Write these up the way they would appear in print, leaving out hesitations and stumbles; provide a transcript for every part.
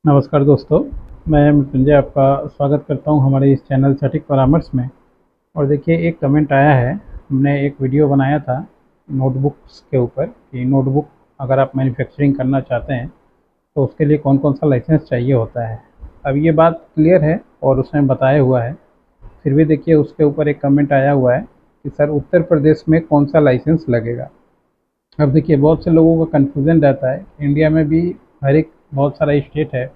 नमस्कार दोस्तों, मैं मृत्युंजय आपका स्वागत करता हूं हमारे इस चैनल सटीक परामर्श में। और देखिए, एक कमेंट आया है। हमने एक वीडियो बनाया था नोटबुक्स के ऊपर कि नोटबुक अगर आप मैन्युफैक्चरिंग करना चाहते हैं तो उसके लिए कौन कौन सा लाइसेंस चाहिए होता है। अब ये बात क्लियर है और उसमें बताया हुआ है। फिर भी देखिए, उसके ऊपर एक कमेंट आया हुआ है कि सर उत्तर प्रदेश में कौन सा लाइसेंस लगेगा। अब देखिए, बहुत से लोगों का कन्फ्यूज़न रहता है। इंडिया में भी हर एक बहुत सारा स्टेट है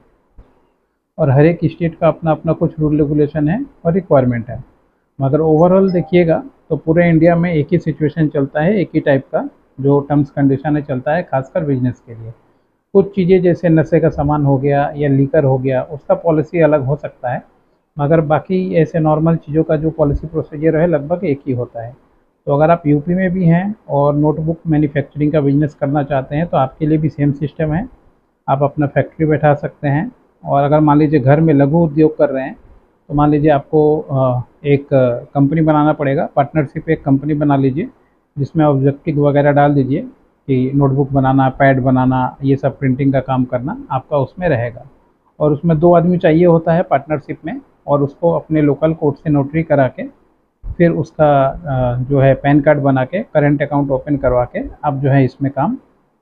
और हर एक स्टेट का अपना अपना कुछ रूल रेगुलेशन है और रिक्वायरमेंट है। मगर ओवरऑल देखिएगा तो पूरे इंडिया में एक ही सिचुएशन चलता है, एक ही टाइप का जो टर्म्स कंडीशन है चलता है, खासकर बिजनेस के लिए। कुछ चीज़ें जैसे नशे का सामान हो गया या लीकर हो गया, उसका पॉलिसी अलग हो सकता है। मगर बाकी ऐसे नॉर्मल चीज़ों का जो पॉलिसी प्रोसीजर है लगभग एक ही होता है। तो अगर आप यूपी में भी हैं और नोटबुक मैन्युफैक्चरिंग का बिजनेस करना चाहते हैं तो आपके लिए भी सेम सिस्टम है। आप अपना फैक्ट्री बैठा सकते हैं। और अगर मान लीजिए घर में लघु उद्योग कर रहे हैं तो मान लीजिए आपको एक कंपनी बनाना पड़ेगा, पार्टनरशिप एक कंपनी बना लीजिए जिसमें ऑब्जेक्टिव वगैरह डाल दीजिए कि नोटबुक बनाना, पैड बनाना, ये सब प्रिंटिंग का काम करना आपका उसमें रहेगा। और उसमें 2 आदमी चाहिए होता है पार्टनरशिप में, और उसको अपने लोकल कोर्ट से नोटरी करा के फिर उसका जो है पैन कार्ड बना के करेंट अकाउंट ओपन करवा के आप जो है इसमें काम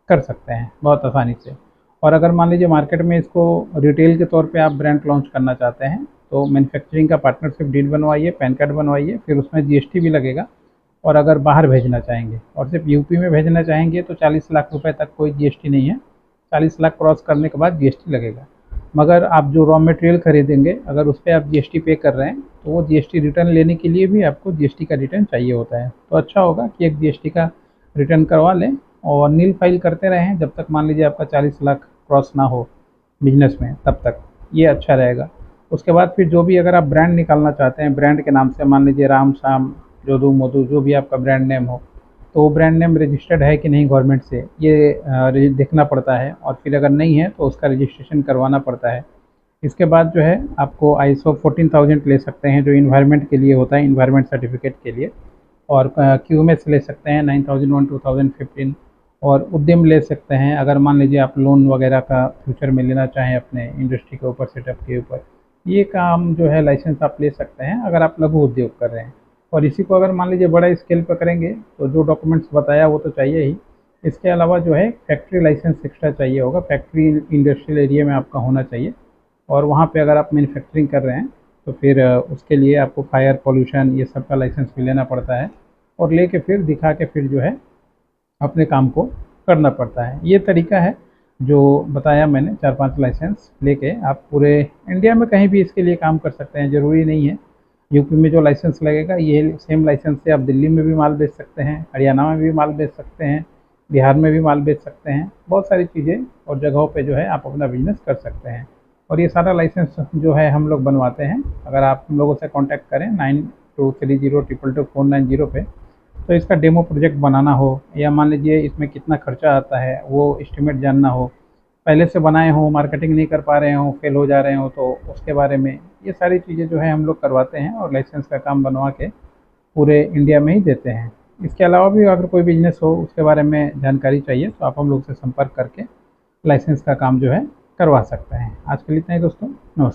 कर सकते हैं बहुत आसानी से। और अगर मान लीजिए मार्केट में इसको रिटेल के तौर पे आप ब्रांड लॉन्च करना चाहते हैं तो मैन्युफैक्चरिंग का पार्टनरशिप डीड बनवाइए, पैन कार्ड बनवाइए, फिर उसमें जीएसटी भी लगेगा। और अगर बाहर भेजना चाहेंगे और सिर्फ यूपी में भेजना चाहेंगे तो 40 लाख रुपए तक कोई जीएसटी नहीं है। 40 लाख क्रॉस करने के बाद जीएसटी लगेगा। मगर आप जो रॉ मटेरियल खरीदेंगे अगर उस पर आप जीएसटी पे कर रहे हैं तो वो जीएसटी रिटर्न लेने के लिए भी आपको जीएसटी का रिटर्न चाहिए होता है। तो अच्छा होगा कि एक जीएसटी का रिटर्न करवा लें और नील फाइल करते रहें जब तक मान लीजिए आपका 40 लाख क्रॉस ना हो बिजनेस में, तब तक ये अच्छा रहेगा। उसके बाद फिर जो भी अगर आप ब्रांड निकालना चाहते हैं, ब्रांड के नाम से मान लीजिए राम शाम, जोधू मोदू, जो भी आपका ब्रांड नेम हो, तो वो ब्रांड नेम रजिस्टर्ड है कि नहीं गवर्नमेंट से, ये देखना पड़ता है। और फिर अगर नहीं है तो उसका रजिस्ट्रेशन करवाना पड़ता है। इसके बाद जो है आपको आईएसओ 14000 ले सकते हैं जो इन्वायरमेंट के लिए होता है, इन्वायरमेंट सर्टिफिकेट के लिए। और क्यूएमएस ले सकते हैं 9001 2015। और उद्यम ले सकते हैं अगर मान लीजिए आप लोन वगैरह का फ्यूचर में लेना चाहें अपने इंडस्ट्री के ऊपर, सेटअप के ऊपर। ये काम जो है लाइसेंस आप ले सकते हैं अगर आप लघु उद्योग कर रहे हैं। और इसी को अगर मान लीजिए बड़ा स्केल पर करेंगे तो जो डॉक्यूमेंट्स बताया वो तो चाहिए ही। इसके अलावा जो है फैक्ट्री लाइसेंस एक्स्ट्रा चाहिए होगा, फैक्ट्री इंडस्ट्रियल एरिया में आपका होना चाहिए। और वहाँ पे अगर आप मैन्युफैक्चरिंग कर रहे हैं तो फिर उसके लिए आपको फायर पोल्यूशन ये सब का लाइसेंस भी लेना पड़ता है। और लेके फिर दिखा के फिर जो है अपने काम को करना पड़ता है। ये तरीका है जो बताया मैंने, 4-5 लाइसेंस लेके आप पूरे इंडिया में कहीं भी इसके लिए काम कर सकते हैं। ज़रूरी नहीं है यूपी में जो लाइसेंस लगेगा ये सेम लाइसेंस से आप दिल्ली में भी माल बेच सकते हैं, हरियाणा में भी माल बेच सकते हैं, बिहार में भी माल बेच सकते हैं। बहुत सारी चीज़ें और जगहों पे जो है आप अपना बिजनेस कर सकते हैं। और ये सारा लाइसेंस जो है हम लोग बनवाते हैं। अगर आप हम लोगों से कांटेक्ट करें 92302249 पे, तो इसका डेमो प्रोजेक्ट बनाना हो या मान लीजिए इसमें कितना खर्चा आता है वो एस्टिमेट जानना हो, पहले से बनाए हों, मार्केटिंग नहीं कर पा रहे हों, फेल हो जा रहे हों, तो उसके बारे में ये सारी चीज़ें जो है हम लोग करवाते हैं और लाइसेंस का काम बनवा के पूरे इंडिया में ही देते हैं। इसके अलावा भी अगर कोई बिजनेस हो उसके बारे में जानकारी चाहिए तो आप हम लोग से संपर्क करके लाइसेंस का काम जो है करवा सकते हैं। आज के लिए इतना ही दोस्तों, नमस्कार।